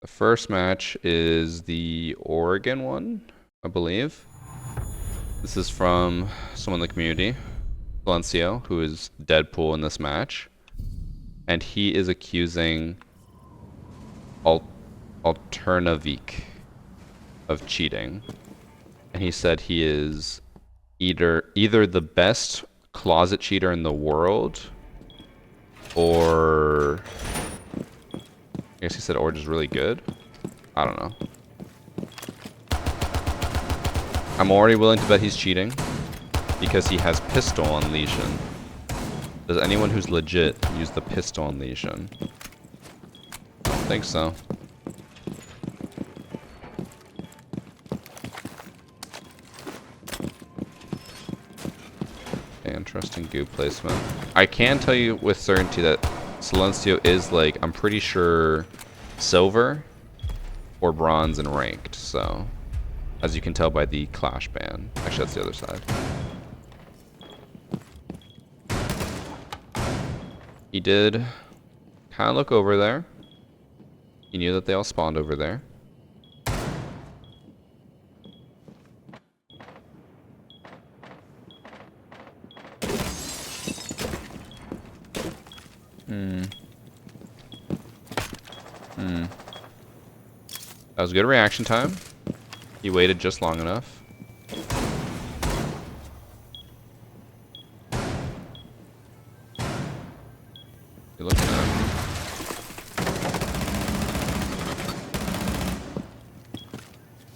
The first match is the Oregon one, I believe. This is from someone in the community, Valencio, who is Deadpool in this match. And he is accusing Al Alternavik of cheating. And he said he is either the best closet cheater in the world, or I guess he said or just really good. I don't know. I'm already willing to bet he's cheating because he has pistol on Lesion. Does anyone who's legit use the pistol on Lesion? I don't think so. Interesting goo placement. I can tell you with certainty that Silencio is, like, I'm pretty sure silver or bronze in ranked, so as you can tell by the clash ban. Actually, that's the other side. He did kind of look over there. He knew that they all spawned over there. That was good reaction time. He waited just long enough. You're looking at.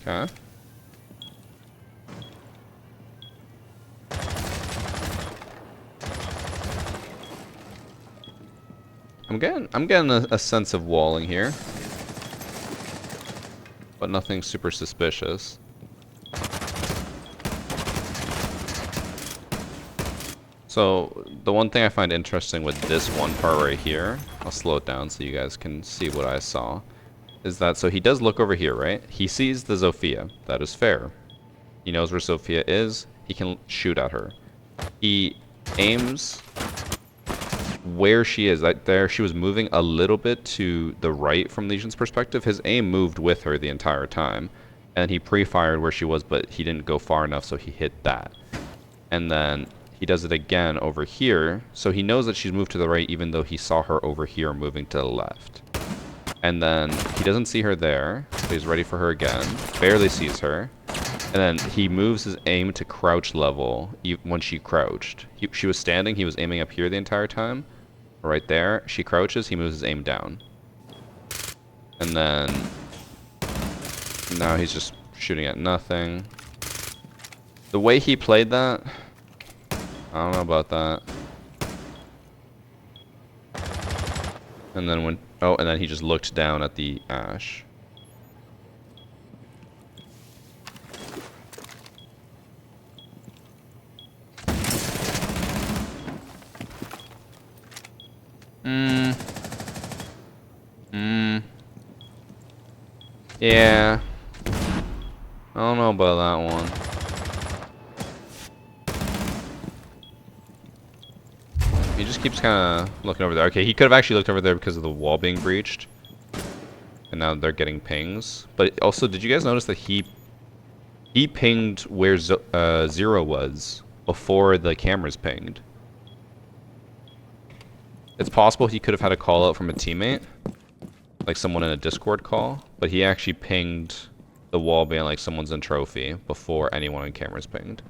Okay. I'm getting a sense of walling here, but nothing super suspicious. So the one thing I find interesting with this one part right here, I'll slow it down so you guys can see what I saw, is that so he does look over here, right? He sees the Zofia. That is fair. He knows where Zofia is. He can shoot at her. He aims where she is. There, she was moving a little bit to the right from Legion's perspective. His aim moved with her the entire time, and he pre-fired where she was, but he didn't go far enough, so he hit that. And then he does it again over here, so he knows that she's moved to the right, even though he saw her over here moving to the left. And then he doesn't see her there, so he's ready for her again. Barely sees her. And then he moves his aim to crouch level when she crouched. She was standing, he was aiming up here the entire time. Right there, she crouches, he moves his aim down. And then now he's just shooting at nothing. The way he played that, I don't know about that. And then and then he just looked down at the ash. Yeah. I don't know about that one. He just keeps kind of looking over there. Okay, he could have actually looked over there because of the wall being breached. And now they're getting pings. But also, did you guys notice that he pinged where Zero was before the cameras pinged? It's possible he could have had a call out from a teammate, like someone in a Discord call, but he actually pinged the wall being like someone's in trophy before anyone on cameras pinged.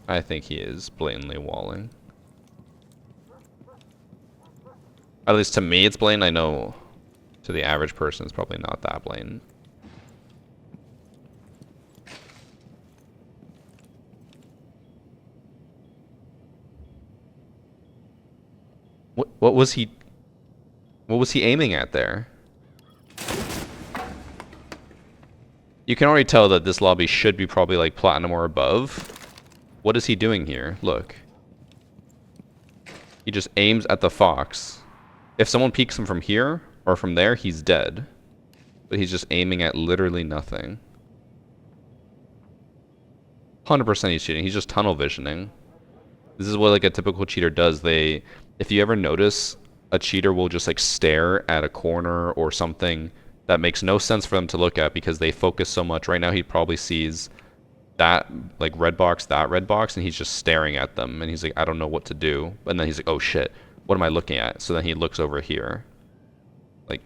I think he is blatantly walling. At least to me it's blatant. I know to the average person it's probably not that blatant. What was he aiming at there? You can already tell that this lobby should be probably like platinum or above. What is he doing here? Look. He just aims at the fox. If someone peeks him from here or from there, he's dead. But he's just aiming at literally nothing. 100% he's cheating. He's just tunnel visioning. This is what like a typical cheater does. They if you ever notice a cheater will just like stare at a corner or something that makes no sense for them to look at because they focus so much. Right now he probably sees that like red box, that red box, and he's just staring at them and he's like, I don't know what to do. And then he's like, oh shit, what am I looking at? So then he looks over here. Like,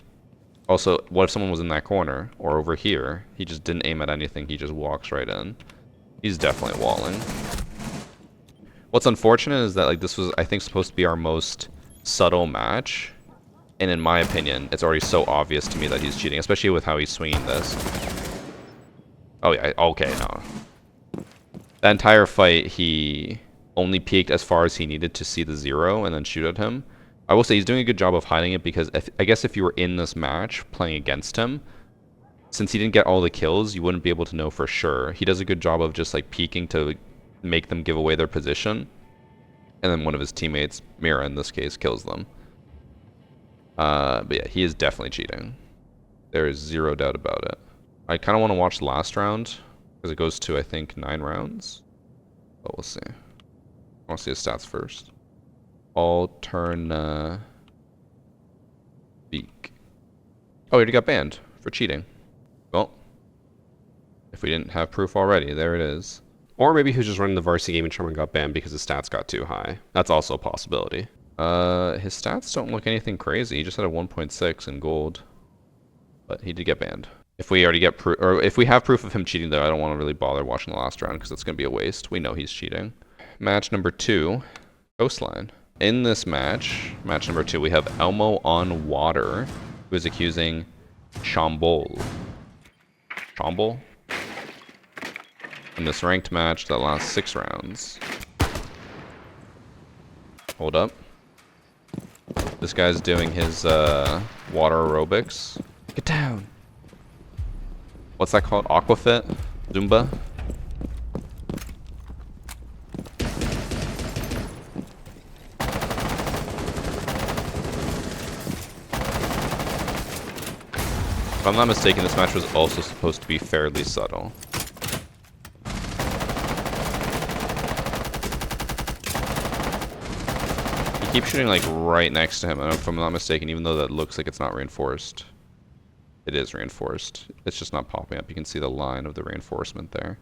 also, what if someone was in that corner or over here? He just didn't aim at anything, he just walks right in. He's definitely walling. What's unfortunate is that like this was, I think, supposed to be our most subtle match, and in my opinion, it's already so obvious to me that he's cheating, especially with how he's swinging this. Oh yeah, okay, no. That entire fight, he only peeked as far as he needed to see the 0 and then shoot at him. I will say he's doing a good job of hiding it because I guess if you were in this match playing against him, since he didn't get all the kills, you wouldn't be able to know for sure. He does a good job of just like peeking to make them give away their position. And then one of his teammates, Mira in this case, kills them. But yeah, he is definitely cheating. There is zero doubt about it. I kind of want to watch the last round because it goes to, I think, 9 rounds. But we'll see. I want to see his stats first. Beak. Oh, he already got banned for cheating. Well, if we didn't have proof already, there it is. Or maybe he was just running the VarsityGaming charm and got banned because his stats got too high. That's also a possibility. His stats don't look anything crazy. He just had a 1.6 in gold. But he did get banned. If we already get proof, or if we have proof of him cheating though, I don't want to really bother watching the last round because it's going to be a waste. We know he's cheating. Match number 2, Coastline. In this match, match number 2, we have Elmo on water, who is accusing Chambol. Chambol? In this ranked match that lasts 6 rounds. Hold up. This guy's doing his water aerobics. Get down! What's that called? Aquafit? Zumba? If I'm not mistaken, this match was also supposed to be fairly subtle. He keeps shooting like right next to him, if I'm not mistaken, even though that looks like it's not reinforced. It is reinforced. It's just not popping up. You can see the line of the reinforcement there.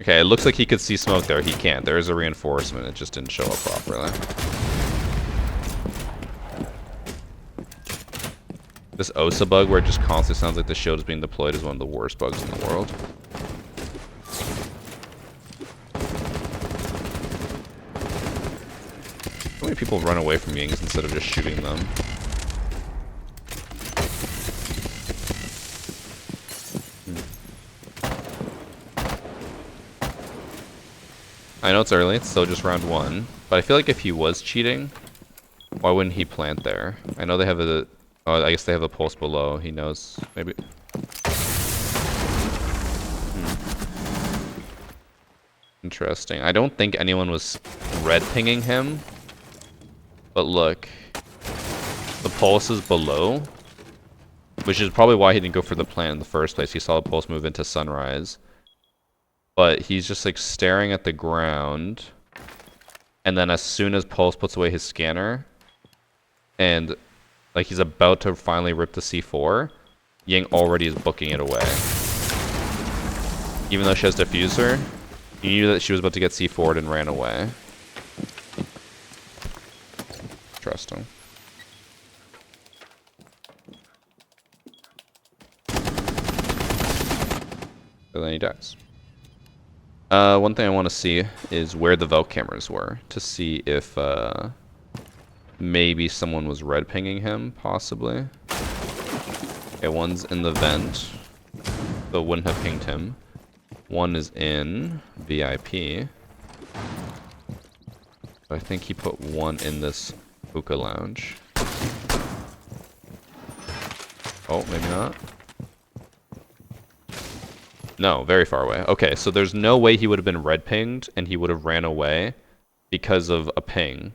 Okay, it looks like he could see smoke there. He can't. There is a reinforcement. It just didn't show up properly. This OSA bug where it just constantly sounds like the shield is being deployed is one of the worst bugs in the world. How many people run away from Yings instead of just shooting them? I know it's early, it's still just round 1, but I feel like if he was cheating, why wouldn't he plant there? I know they have a... Oh, I guess they have a pulse below. He knows. Maybe... Interesting. I don't think anyone was red pinging him. But look. The pulse is below. Which is probably why he didn't go for the plant in the first place. He saw the pulse move into sunrise. But he's just like staring at the ground. And then as soon as Pulse puts away his scanner, and like he's about to finally rip the C4, Ying already is booking it away. Even though she has diffuser, he knew that she was about to get C4'd and ran away. Interesting. And then he dies. One thing I want to see is where the Velk cameras were, to see if maybe someone was red pinging him, possibly. Okay, one's in the vent, so wouldn't have pinged him. One is in VIP. I think he put one in this hookah lounge. Oh, maybe not. No, very far away. Okay, so there's no way he would have been red pinged and he would have ran away because of a ping.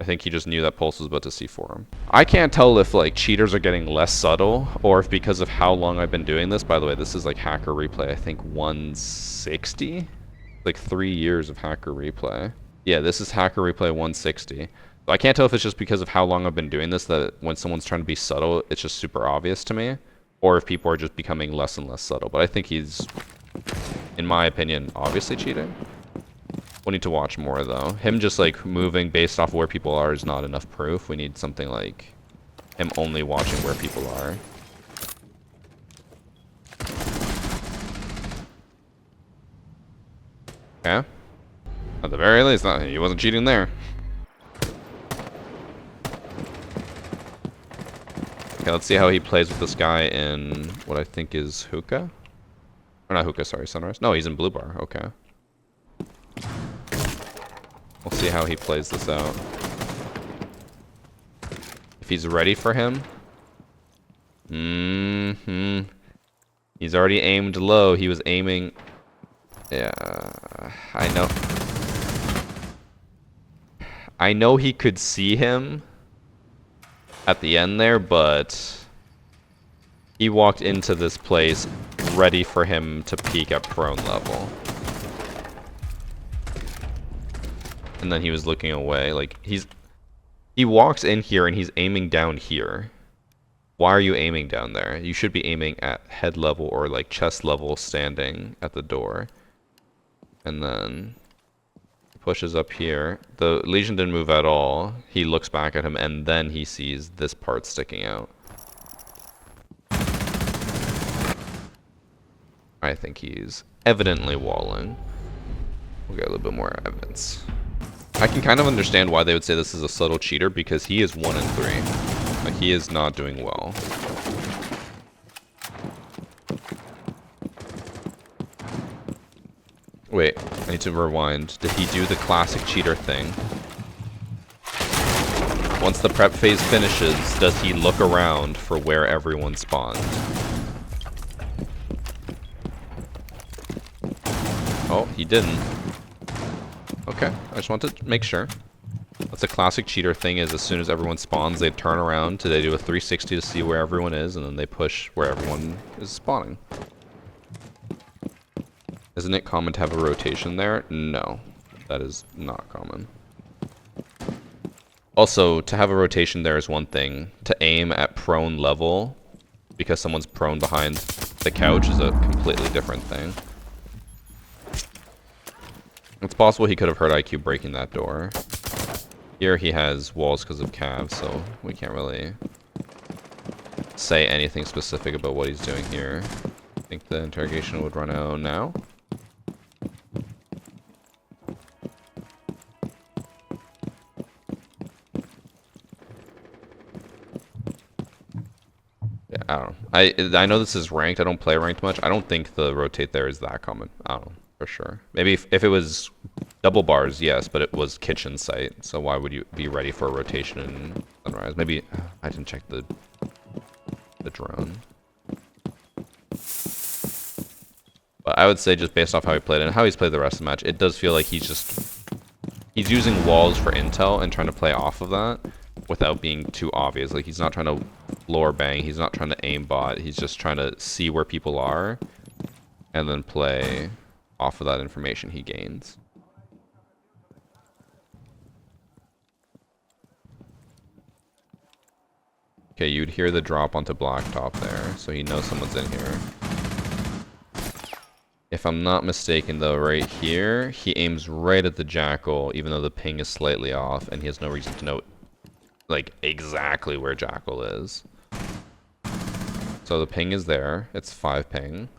I think he just knew that Pulse was about to C4 him. I can't tell if like cheaters are getting less subtle or if because of how long I've been doing this. By the way, this is like hacker replay, I think 160? Like 3 years of hacker replay. Yeah, this is hacker replay 160. So I can't tell if it's just because of how long I've been doing this that when someone's trying to be subtle, it's just super obvious to me. Or if people are just becoming less and less subtle. But I think he's, in my opinion, obviously cheating. We'll need to watch more though. Him just like moving based off where people are is not enough proof. We need something like him only watching where people are. Okay. At the very least, he wasn't cheating there. Okay, let's see how he plays with this guy in what I think is hookah. Or not hookah, sorry, sunrise. No, he's in blue bar. Okay. We'll see how he plays this out. If he's ready for him. He's already aimed low. He was aiming... Yeah, I know. I know he could see him at the end there, but he walked into this place ready for him to peek at prone level. And then he was looking away. Like, he walks in here and he's aiming down here. Why are you aiming down there? You should be aiming at head level or like chest level standing at the door. And then he pushes up here. The Legion didn't move at all. He looks back at him and then he sees this part sticking out. I think he's evidently walling. We'll get a little bit more evidence. I can kind of understand why they would say this is a subtle cheater because he is 1 in 3. Like, he is not doing well. Wait, I need to rewind. Did he do the classic cheater thing? Once the prep phase finishes, does he look around for where everyone spawned? Oh, he didn't. Okay, I just wanted to make sure. That's a classic cheater thing, is as soon as everyone spawns, they turn around, they do a 360 to see where everyone is, and then they push where everyone is spawning. Isn't it common to have a rotation there? No, that is not common. Also, to have a rotation there is one thing. To aim at prone level, because someone's prone behind the couch, is a completely different thing. It's possible he could have heard IQ breaking that door. Here he has walls because of Cav, so we can't really say anything specific about what he's doing here. I think the interrogation would run out now. Yeah, I don't know. I know this is ranked. I don't play ranked much. I don't think the rotate there is that common. I don't know. For sure. Maybe if it was double bars, yes, but it was kitchen site, so why would you be ready for a rotation in sunrise? Maybe I didn't check the drone. But I would say just based off how he played and how he's played the rest of the match, it does feel like he's using walls for intel and trying to play off of that without being too obvious. Like, he's not trying to floor bang, he's not trying to aim bot, he's just trying to see where people are and then play off of that information he gains. Okay, you'd hear the drop onto blacktop there, so he knows someone's in here. If I'm not mistaken though, right here, he aims right at the Jackal, even though the ping is slightly off, and he has no reason to know, like, exactly where Jackal is. So the ping is there, it's 5 ping.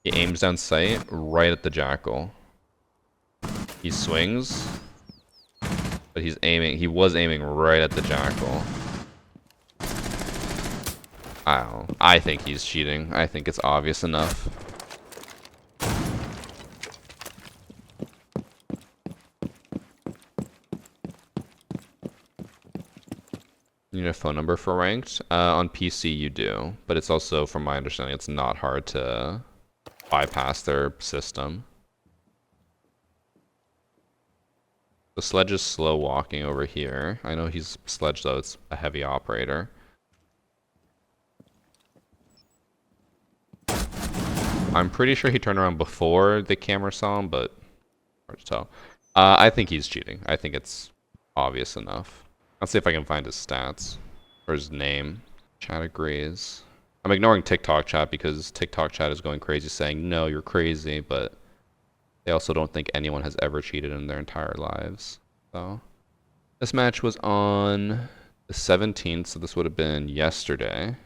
He aims down sight right at the Jackal. He swings, but he was aiming right at the Jackal. I don't know. I think he's cheating. I think it's obvious enough. You need a phone number for ranked? On PC you do, but it's also, from my understanding, it's not hard to bypass their system. The Sledge is slow walking over here. I know he's Sledge though, it's a heavy operator. I'm pretty sure he turned around before the camera saw him, but hard to tell. I think he's cheating. I think it's obvious enough. Let's see if I can find his stats or his name. Chat agrees. I'm ignoring TikTok chat because TikTok chat is going crazy saying, no, you're crazy, but they also don't think anyone has ever cheated in their entire lives. So this match was on the 17th, so this would have been yesterday.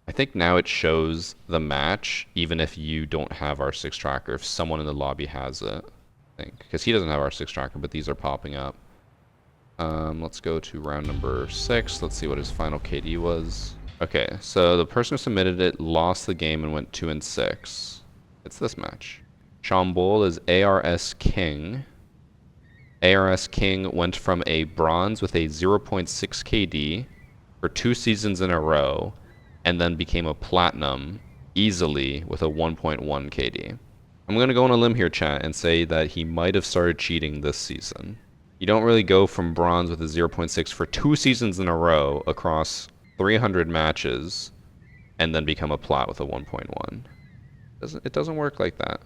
I think now it shows the match, even if you don't have R6 tracker, if someone in the lobby has it, I think. Because he doesn't have R6 tracker, but these are popping up. Let's go to round number 6. Let's see what his final KD was. Okay, so the person who submitted it lost the game and went 2-6. It's this match. Chambol is ARS King. ARS King went from a bronze with a 0.6 KD for 2 seasons in a row, and then became a platinum easily with a 1.1 KD. I'm going to go on a limb here, chat, and say that he might have started cheating this season. You don't really go from bronze with a 0.6 for 2 seasons in a row across 300 matches and then become a plat with a 1.1. It doesn't work like that.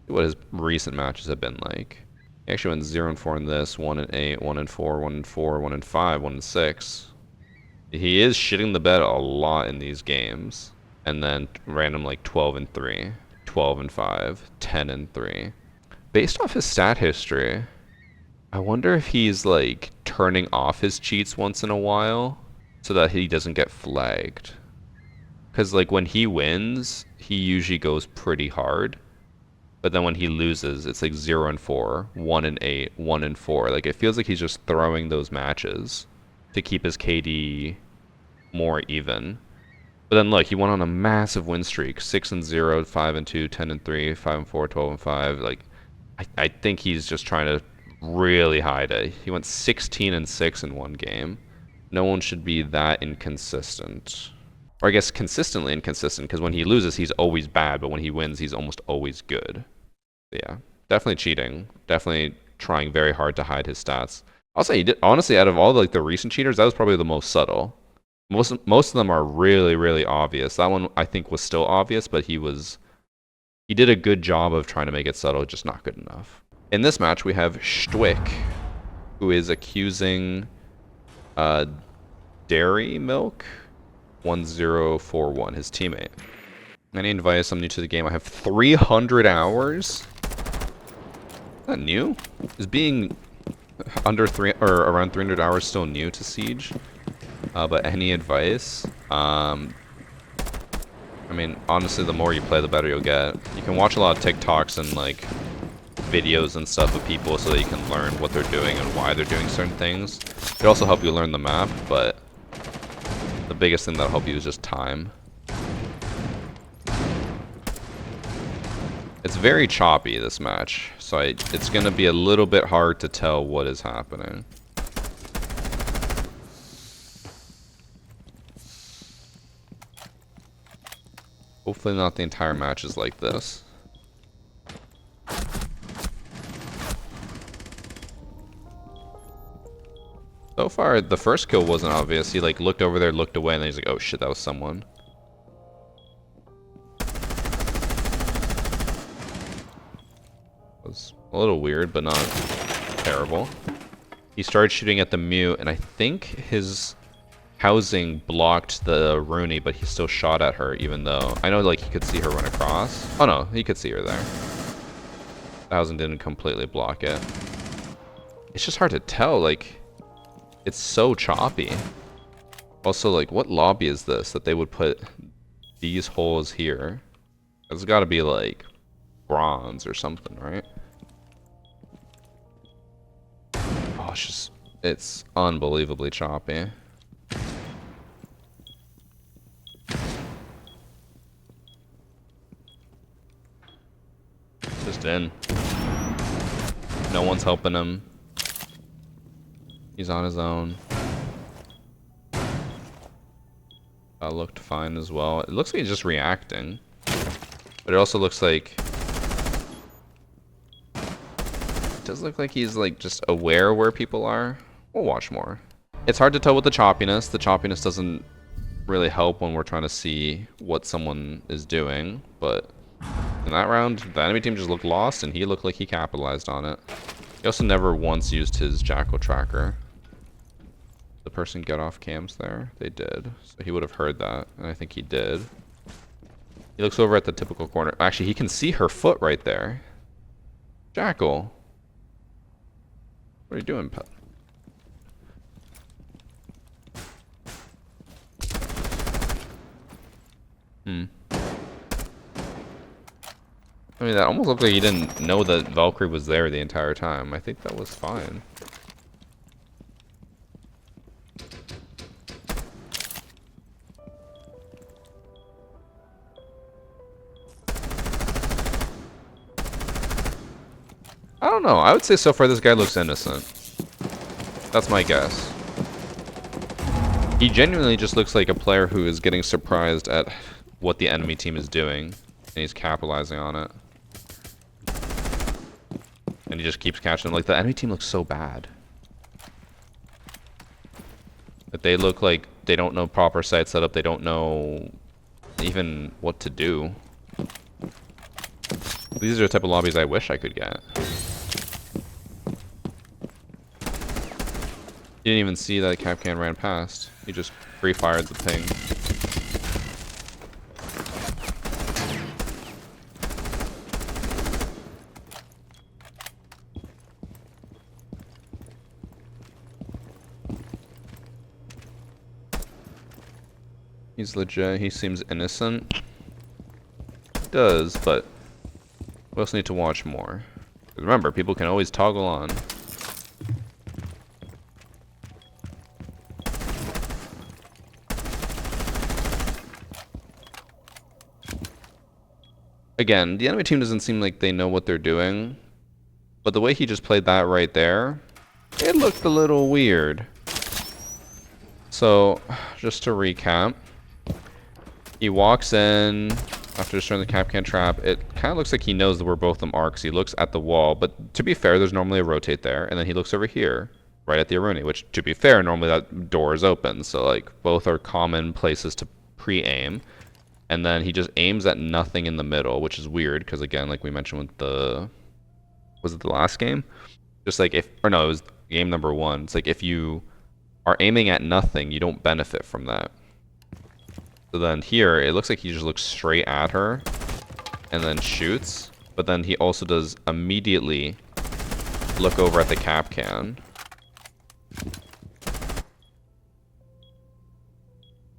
What his recent matches have been like. He actually went 0-4 in this, 1-8, 1-4, 1-4, 1-5, 1-6. He is shitting the bed a lot in these games. And then random like 12-3, 12-5, 10-3. Based off his stat history, I wonder if he's like turning off his cheats once in a while so that he doesn't get flagged. Because like when he wins, he usually goes pretty hard. But then when he loses, it's like 0-4, 1-8, 1-4. Like it feels like he's just throwing those matches to keep his KD more even. But then look, he went on a massive win streak, 6-0, 5-2, 10-3, 5-4, 12-5. Like I think he's just trying to really hide it. He went 16-6 in one game. No one should be that inconsistent. Or I guess consistently inconsistent, because when he loses, he's always bad, but when he wins, he's almost always good. But yeah, definitely cheating. Definitely trying very hard to hide his stats. I'll say he did, honestly, out of all like the recent cheaters, that was probably the most subtle. Most of them are really, really obvious. That one I think was still obvious, but he did a good job of trying to make it subtle, just not good enough. In this match, we have Stwick, who is accusing Dairy Milk 1041, his teammate. Any advice? I'm new to the game. I have 300 hours. Is that new? Is being under around 300 hours still new to Siege? But any advice? I mean, honestly, the more you play, the better you'll get. You can watch a lot of TikToks and like videos and stuff of people so that you can learn what they're doing and why they're doing certain things. It'll also help you learn the map, but the biggest thing that'll help you is just time. It's very choppy, this match, so it's going to be a little bit hard to tell what is happening. Hopefully not the entire match is like this. So far, the first kill wasn't obvious. He like looked over there, looked away, and then he's like, oh shit, that was someone. It was a little weird, but not terrible. He started shooting at the mute, and I think his housing blocked the Rooney, but he still shot at her, even though I know like he could see her run across. Oh no, he could see her there. The housing didn't completely block it. It's just hard to tell, like it's so choppy. Also, like what lobby is this that they would put these holes here? It's got to be like bronze or something, right? Oh, it's unbelievably choppy. Just in. No one's helping him. He's on his own. That looked fine as well. It looks like he's just reacting. But it also looks like does look like he's like just aware where people are. We'll watch more. It's hard to tell with the choppiness. The choppiness doesn't really help when we're trying to see what someone is doing, but in that round, the enemy team just looked lost, and he looked like he capitalized on it. He also never once used his Jackal tracker. The person get off cams there? They did. So he would have heard that, and I think he did. He looks over at the typical corner. Actually, he can see her foot right there. Jackal. What are you doing, pet? I mean, that almost looked like he didn't know that Valkyrie was there the entire time. I think that was fine. I don't know. I would say so far this guy looks innocent. That's my guess. He genuinely just looks like a player who is getting surprised at what the enemy team is doing, and he's capitalizing on it. And he just keeps catching them. Like, the enemy team looks so bad. Like, they look like they don't know proper site setup. They don't know even what to do. These are the type of lobbies I wish I could get. You didn't even see that Capcan ran past. He just free-fired the ping. He's legit. He seems innocent. He does, but we also need to watch more. Remember, people can always toggle on. Again, the enemy team doesn't seem like they know what they're doing, but the way he just played that right there, it looked a little weird. So, just to recap, he walks in after destroying the Capcan trap. It kind of looks like he knows where both of them are because he looks at the wall, but to be fair, there's normally a rotate there, and then he looks over here, right at the Aruni, which, to be fair, normally that door is open, so like both are common places to pre-aim. And then he just aims at nothing in the middle, which is weird, because again, like we mentioned with the... Was it the last game? Just like if... Or no, it was game number 1. It's like if you are aiming at nothing, you don't benefit from that. So then here, it looks like he just looks straight at her and then shoots. But then he also does immediately look over at the Capcan.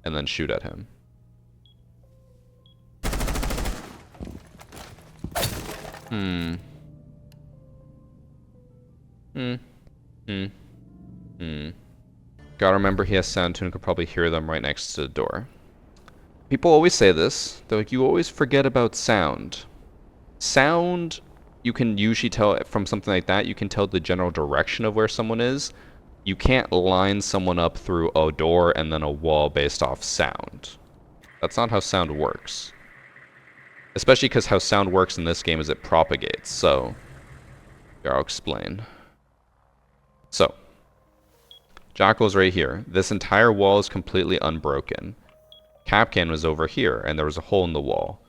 And then shoot at him. Gotta remember he has sound tune and could probably hear them right next to the door. People always say this. They're like, you always forget about sound. Sound, you can usually tell from something like that, you can tell the general direction of where someone is. You can't line someone up through a door and then a wall based off sound. That's not how sound works. Especially because how sound works in this game is it propagates, so... Here, I'll explain. So, Jackal's right here. This entire wall is completely unbroken. Capcan was over here, and there was a hole in the wall.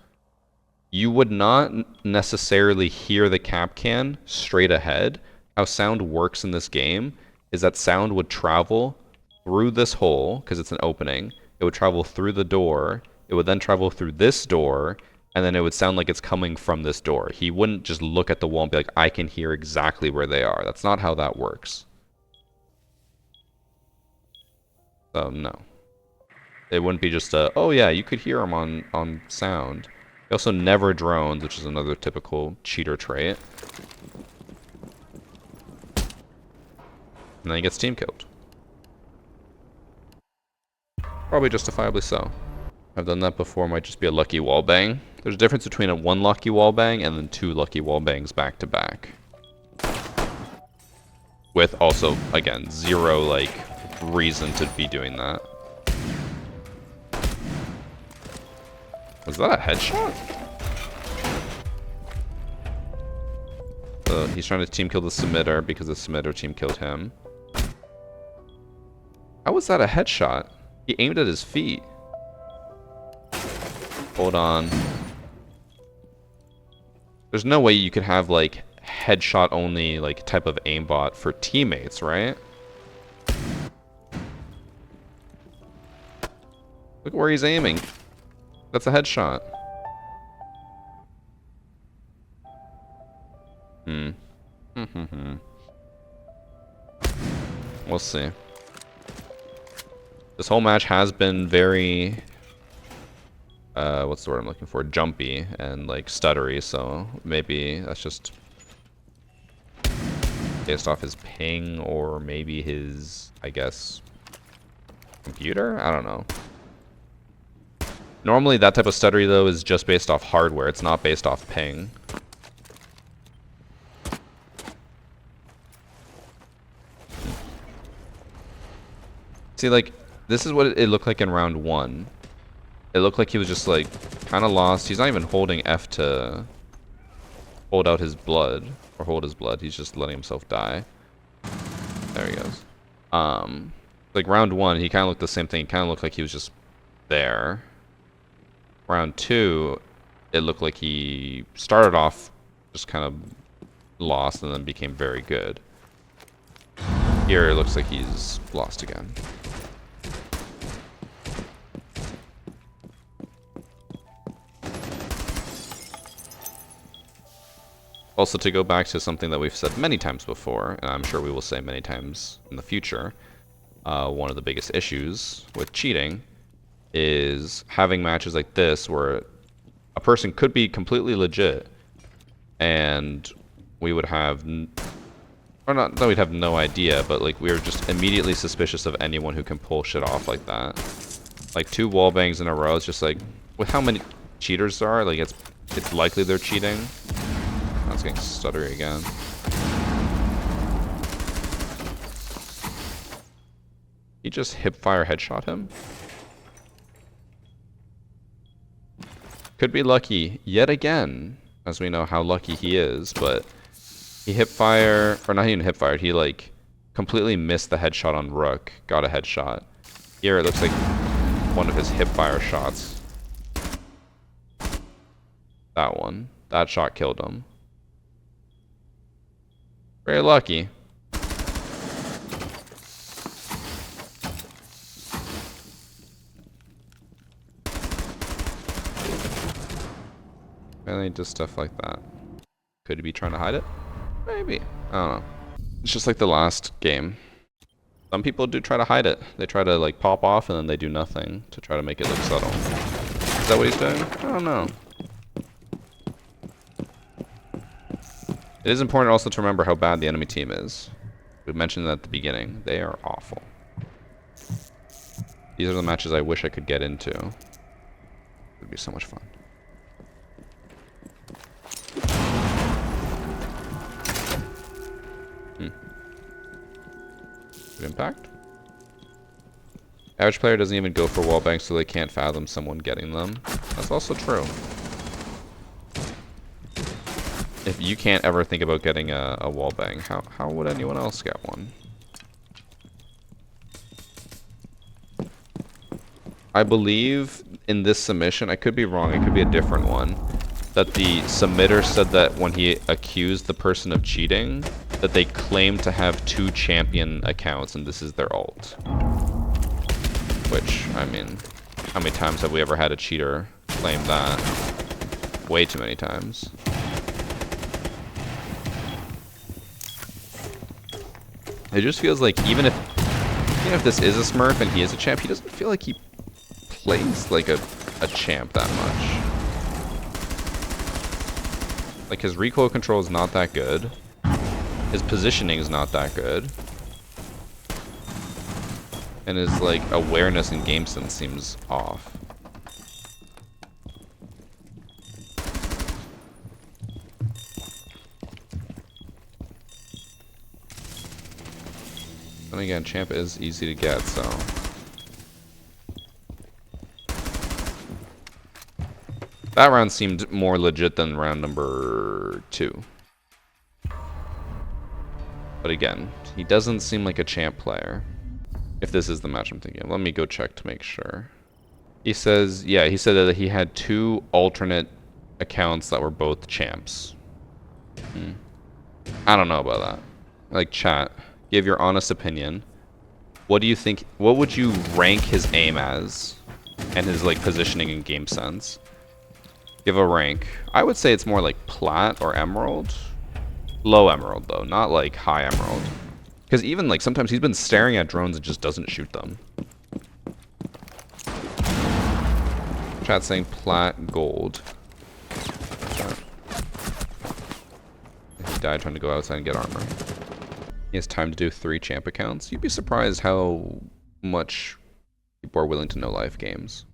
You would not necessarily hear the Capcan straight ahead. How sound works in this game is that sound would travel through this hole, because it's an opening. It would travel through the door. It would then travel through this door, and then it would sound like it's coming from this door. He wouldn't just look at the wall and be like, I can hear exactly where they are. That's not how that works. So, no. It wouldn't be just a, oh yeah, you could hear them on sound. He also never drones, which is another typical cheater trait. And then he gets team killed. Probably justifiably so. I've done that before, might just be a lucky wall bang. There's a difference between a 1 lucky wall bang and then 2 lucky wall bangs back to back. With also, again, 0 like reason to be doing that. Was that a headshot? So he's trying to team kill the submitter because the submitter team killed him. How was that a headshot? He aimed at his feet. Hold on. There's no way you could have like headshot only like type of aimbot for teammates, right? Look where he's aiming. That's a headshot. We'll see. This whole match has been very what's the word I'm looking for? Jumpy and like stuttery, so maybe that's just based off his ping or maybe his, I guess, computer? I don't know. Normally that type of stuttery though is just based off hardware, it's not based off ping. See, like, this is what it looked like in round 1. It looked like he was just, like, kind of lost. He's not even holding F to hold out his blood, or hold his blood. He's just letting himself die. There he goes. Like, round 1, he kind of looked the same thing. He kind of looked like he was just there. Round 2, it looked like he started off just kind of lost and then became very good. Here, it looks like he's lost again. Also, to go back to something that we've said many times before, and I'm sure we will say many times in the future, one of the biggest issues with cheating is having matches like this where a person could be completely legit and we would have, or not that we'd have no idea, but like we're just immediately suspicious of anyone who can pull shit off like that. Like 2 wall bangs in a row, it's just like, with how many cheaters there are, like it's likely they're cheating. I was getting stuttery again. He just hipfire headshot him? Could be lucky yet again, as we know how lucky he is, but he hipfire, or not even hipfired, he like completely missed the headshot on Rook, got a headshot. Here it looks like one of his hipfire shots. That one. That shot killed him. Very lucky. Mainly just stuff like that. Could he be trying to hide it? Maybe. I don't know. It's just like the last game. Some people do try to hide it. They try to like pop off and then they do nothing to try to make it look subtle. Is that what he's doing? I don't know. It is important also to remember how bad the enemy team is. We mentioned that at the beginning. They are awful. These are the matches I wish I could get into. It would be so much fun. Good impact. Average player doesn't even go for wall bangs so they can't fathom someone getting them. That's also true. If you can't ever think about getting a wall bang, how would anyone else get one? I believe in this submission, I could be wrong, it could be a different one, that the submitter said that when he accused the person of cheating, that they claimed to have 2 champion accounts and this is their ult. Which, I mean, how many times have we ever had a cheater claim that? Way too many times. It just feels like even if this is a Smurf and he is a champ, he doesn't feel like he plays like a champ that much. Like his recoil control is not that good. His positioning is not that good. And his like awareness and game sense seems off. And again, champ is easy to get, so. That round seemed more legit than round number 2. But again, he doesn't seem like a champ player. If this is the match I'm thinking of. Let me go check to make sure. He says, yeah, he said that he had 2 alternate accounts that were both champs. I don't know about that. Like, chat, give your honest opinion. What do you think, what would you rank his aim as? And his, like, positioning in game sense? Give a rank. I would say it's more like plat or emerald. Low emerald, though, not like high emerald. Because even, like, sometimes he's been staring at drones and just doesn't shoot them. Chat saying plat gold. He died trying to go outside and get armor. He has time to do 3 champ accounts. You'd be surprised how much people are willing to know life games.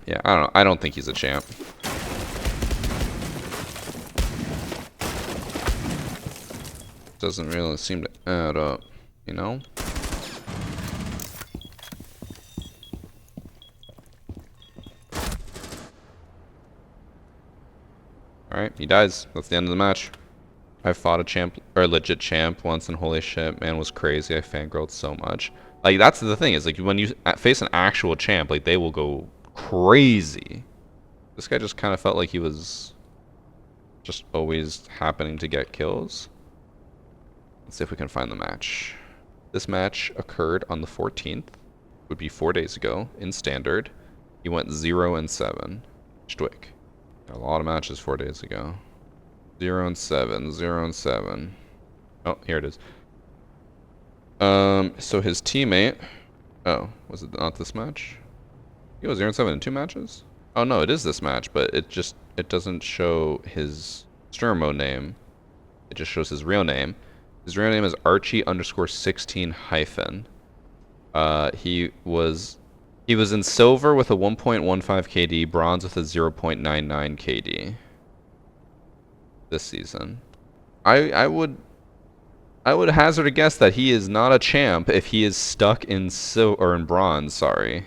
Yeah, I don't know. I don't think he's a champ. Doesn't really seem to add up, you know? Alright, he dies. That's the end of the match. I fought a champ, or a legit champ once, and holy shit, man, was crazy. I fangirled so much. Like, that's the thing, is like, when you face an actual champ, like, they will go crazy. This guy just kind of felt like he was just always happening to get kills. Let's see if we can find the match. This match occurred on the 14th. Would be 4 days ago in standard. He went 0-7. Stwick. Got a lot of matches 4 days ago. 0-7, 0-7. Oh, here it is. So his teammate. Oh, was it not this match? He was 0-7 in 2 matches? Oh no, it is this match, but it doesn't show his streamer mode name. It just shows his real name. His real name is Archie_16-. He was in silver with a 1.15 KD, bronze with a 0.99 KD. This season. I would hazard a guess that he is not a champ if he is stuck in in bronze, sorry.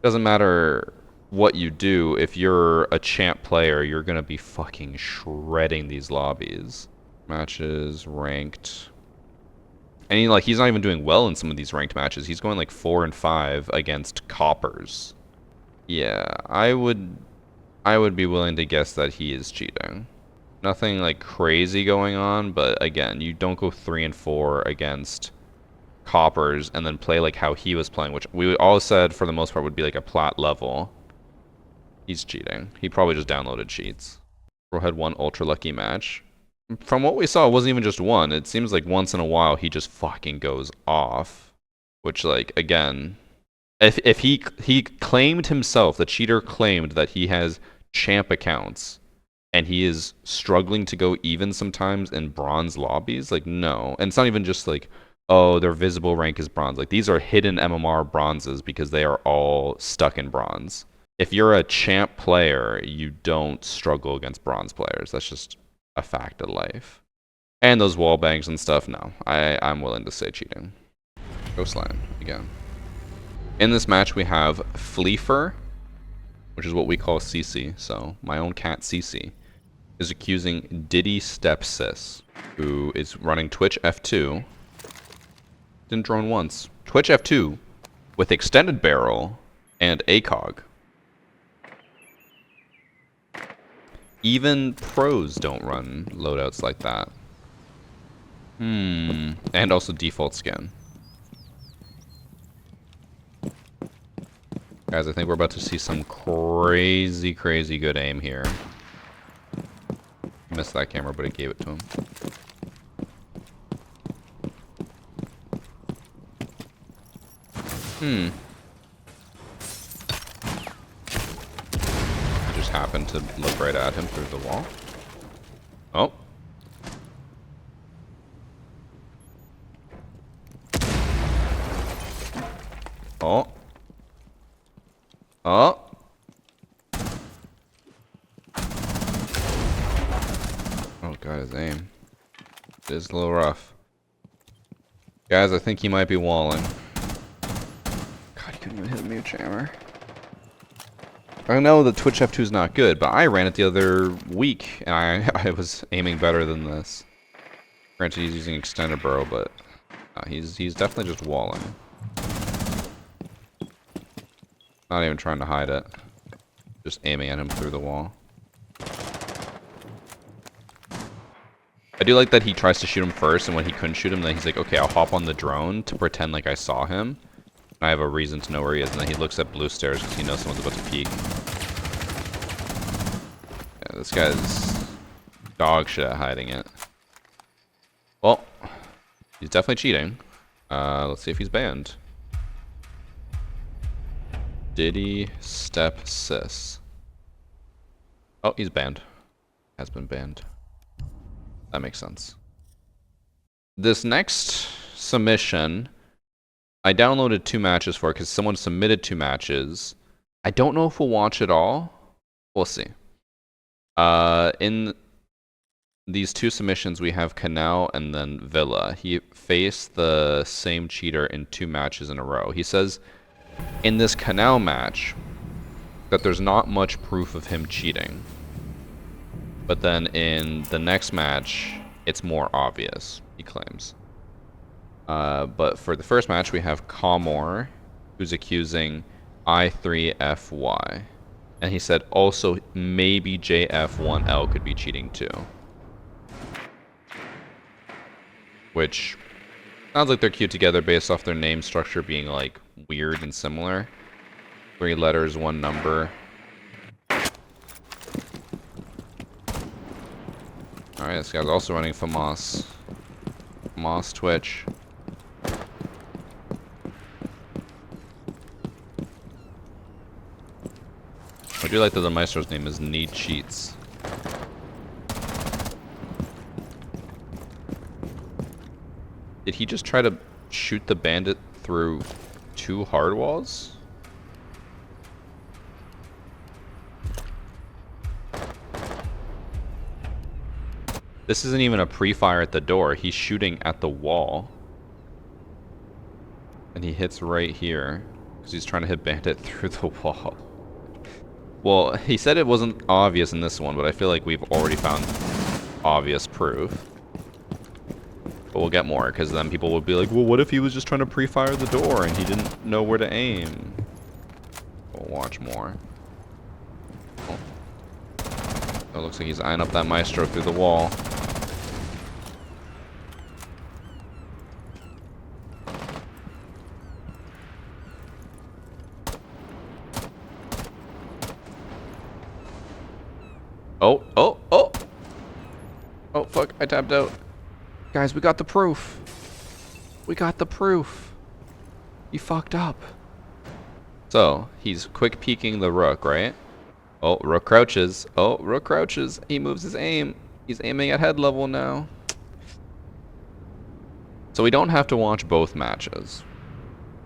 Doesn't matter what you do, if you're a champ player, you're gonna be fucking shredding these lobbies. Matches, ranked. And he's not even doing well in some of these ranked matches. He's going like 4-5 against coppers. Yeah, I would be willing to guess that he is cheating. Nothing like crazy going on, but again, you don't go 3-4 against coppers and then play like how he was playing, which we all said for the most part would be like a plat level. He's cheating. He probably just downloaded cheats. Bro had 1 ultra lucky match. From what we saw, it wasn't even just 1. It seems like once in a while he just fucking goes off. Which, like, again, if he claimed himself, the cheater claimed that he has champ accounts, and he is struggling to go even sometimes in bronze lobbies, like, no. And it's not even just like, oh, their visible rank is bronze. Like, these are hidden MMR bronzes because they are all stuck in bronze. If you're a champ player, you don't struggle against bronze players. That's just a fact of life. And those wall bangs and stuff, no. I'm willing to say cheating. Ghostline, again. In this match, we have Fleefer, which is what we call CC. So, my own cat CC is accusing Diddy Stepsis, who is running Twitch F2. Didn't drone once. Twitch F2 with extended barrel and ACOG. Even pros don't run loadouts like that. And also default skin. Guys, I think we're about to see some crazy, crazy good aim here. Missed that camera, but it gave it to him. Just happened to look right at him through the wall. Oh. Oh. Oh. Oh god, his aim. It is a little rough. Guys, I think he might be walling. God, he couldn't even hit a mute jammer. I know that Twitch F2 is not good, but I ran it the other week, and I was aiming better than this. Granted, he's using extended burrow, but he's definitely just walling. Not even trying to hide it. Just aiming at him through the wall. I do like that he tries to shoot him first, and when he couldn't shoot him, then he's like, okay, I'll hop on the drone to pretend like I saw him. I have a reason to know where he is, and then he looks at blue stairs because he knows someone's about to peek. Yeah, this guy's dog shit at hiding it. Well, he's definitely cheating. Let's see if he's banned. Diddy Step Sis. Oh, he's banned. Has been banned. That makes sense. This next submission, I downloaded 2 matches for it because someone submitted 2 matches. I don't know if we'll watch it all. We'll see. In these 2 submissions, we have Canal and then Villa. He faced the same cheater in 2 matches in a row. He says in this Canal match that there's not much proof of him cheating. But then in the next match, it's more obvious, he claims. But for the first match, we have Comor, who's accusing I3FY. And he said also maybe JF1L could be cheating too. Which sounds like they're cute together based off their name structure being like weird and similar. 3 letters, 1 number. Alright, this guy's also running FAMAS. FAMAS Twitch. I do like that the Maestro's name is Need Cheats. Did he just try to shoot the bandit through 2 hard walls? This isn't even a pre-fire at the door. He's shooting at the wall. And he hits right here. Because he's trying to hit bandit through the wall. Well, he said it wasn't obvious in this one, but I feel like we've already found obvious proof. But we'll get more, because then people will be like, well, what if he was just trying to pre-fire the door and he didn't know where to aim? We'll watch more. Oh. It looks like he's eyeing up that Maestro through the wall. Oh, oh, oh! Oh, fuck, I tapped out. Guys, we got the proof. We got the proof. He fucked up. So, he's quick peeking the rook, right? Oh, rook crouches. Oh, rook crouches. He moves his aim. He's aiming at head level now. So we don't have to watch both matches.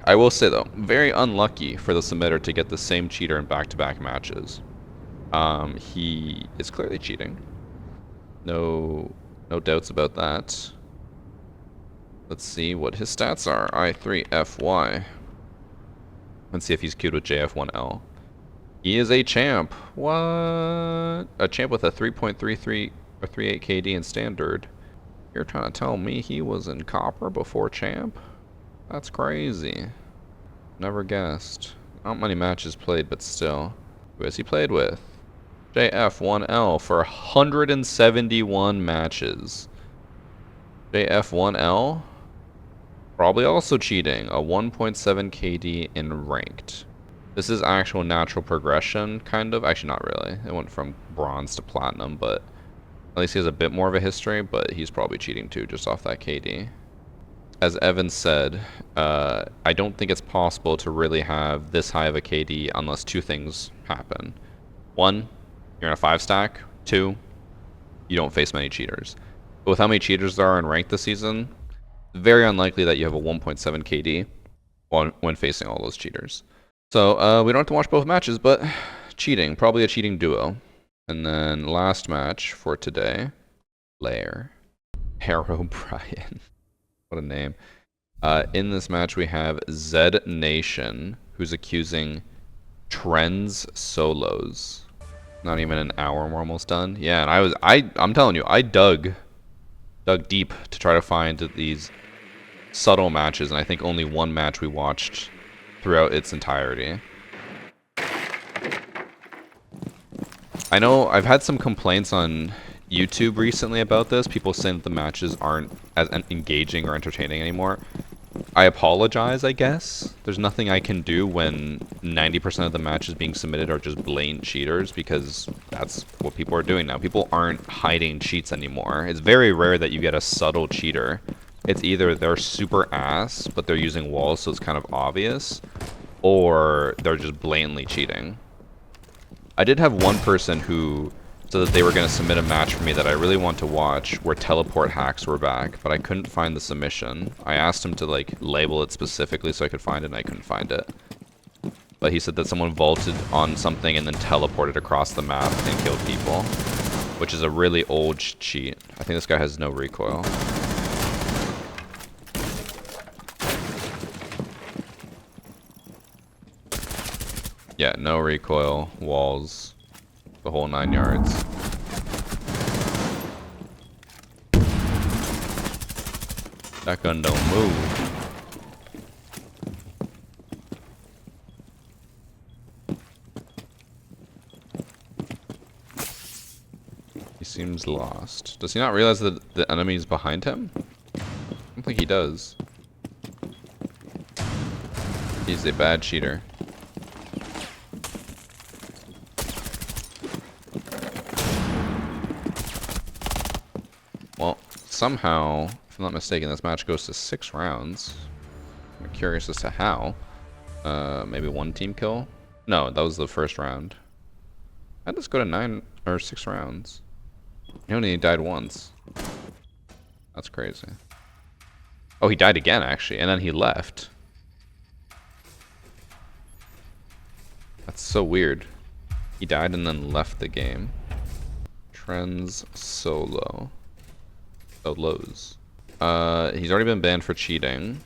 I will say, though, very unlucky for the submitter to get the same cheater in back-to-back matches. He is clearly cheating. No doubts about that. Let's see what his stats are. I3FY. Let's see if he's queued with JF1L. He is a champ. What? A champ with a 3.33 or 38 KD in standard. You're trying to tell me he was in copper before champ? That's crazy. Never guessed. Not many matches played, but still. Who has he played with? JF1L for 171 matches. JF1L? Probably also cheating. A 1.7 KD in ranked. This is actual natural progression, kind of. Actually, not really. It went from bronze to platinum, but at least he has a bit more of a history, but he's probably cheating too, just off that KD. As Evan said, I don't think it's possible to really have this high of a KD unless 2 things happen. 1, you're in a 5 stack. 2, you don't face many cheaters. But with how many cheaters there are in ranked this season, very unlikely that you have a 1.7 KD when facing all those cheaters. So we don't have to watch both matches, but cheating. Probably a cheating duo. And then last match for today, Lair. Harrow Brian. What a name. In this match we have Zed Nation, who's accusing Trends Solos. Not even an hour and we're almost done. Yeah, and I'm telling you, I dug dug deep to try to find these subtle matches, and I think only one match we watched throughout its entirety. I know I've had some complaints on YouTube recently about this, people saying that the matches aren't as engaging or entertaining anymore. I apologize, I guess. There's nothing I can do when 90% of the matches being submitted are just blatant cheaters, because that's what people are doing now. People aren't hiding cheats anymore. It's very rare that you get a subtle cheater. It's either they're super ass, but they're using walls so it's kind of obvious, or they're just blatantly cheating. I did have one person who said that they were going to submit a match for me that I really want to watch where teleport hacks were back, but I couldn't find the submission. I asked him to like label it specifically so I could find it, and I couldn't find it. But he said that someone vaulted on something and then teleported across the map and killed people, which is a really old cheat. I think this guy has no recoil. Yeah, no recoil, walls, the whole 9 yards. That gun don't move. He seems lost. Does he not realize that the enemy's behind him? I don't think he does. He's a bad cheater. Well, somehow, if I'm not mistaken, this match goes to 6 rounds. I'm curious as to how. Maybe 1 team kill? No, that was the first round. How'd this go to 9 or 6 rounds? He only died once. That's crazy. Oh, he died again, actually, and then he left. That's so weird. He died and then left the game. Trends solo. Solos. He's already been banned for cheating.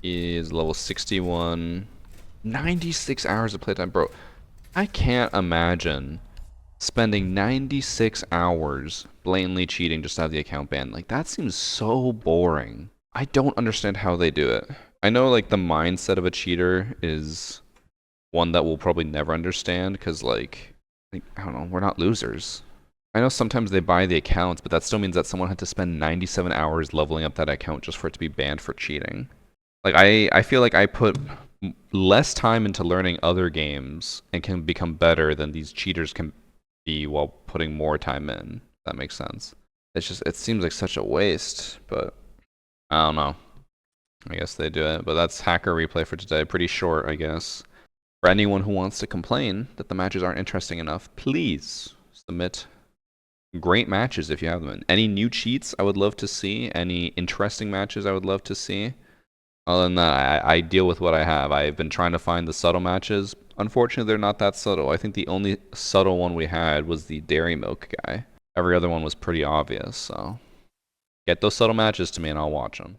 He is level 61. 96 hours of playtime, bro. I can't imagine spending 96 hours blatantly cheating just to have the account banned. Like, that seems so boring. I don't understand how they do it. I know, like, the mindset of a cheater is one that we'll probably never understand, because, like, I don't know, we're not losers. I know sometimes they buy the accounts, but that still means that someone had to spend 97 hours leveling up that account just for it to be banned for cheating. Like, I feel like I put less time into learning other games and can become better than these cheaters can be while putting more time in. If that makes sense. It's just, it seems like such a waste, but I don't know. I guess they do it, but that's hacker replay for today. Pretty short, I guess. For anyone who wants to complain that the matches aren't interesting enough, please submit great matches if you have them. Any new cheats I would love to see. Any interesting matches I would love to see. Other than that, I deal with what I have. I've been trying to find the subtle matches. Unfortunately, they're not that subtle. I think the only subtle one we had was the dairy milk guy. Every other one was pretty obvious, so get those subtle matches to me and I'll watch them.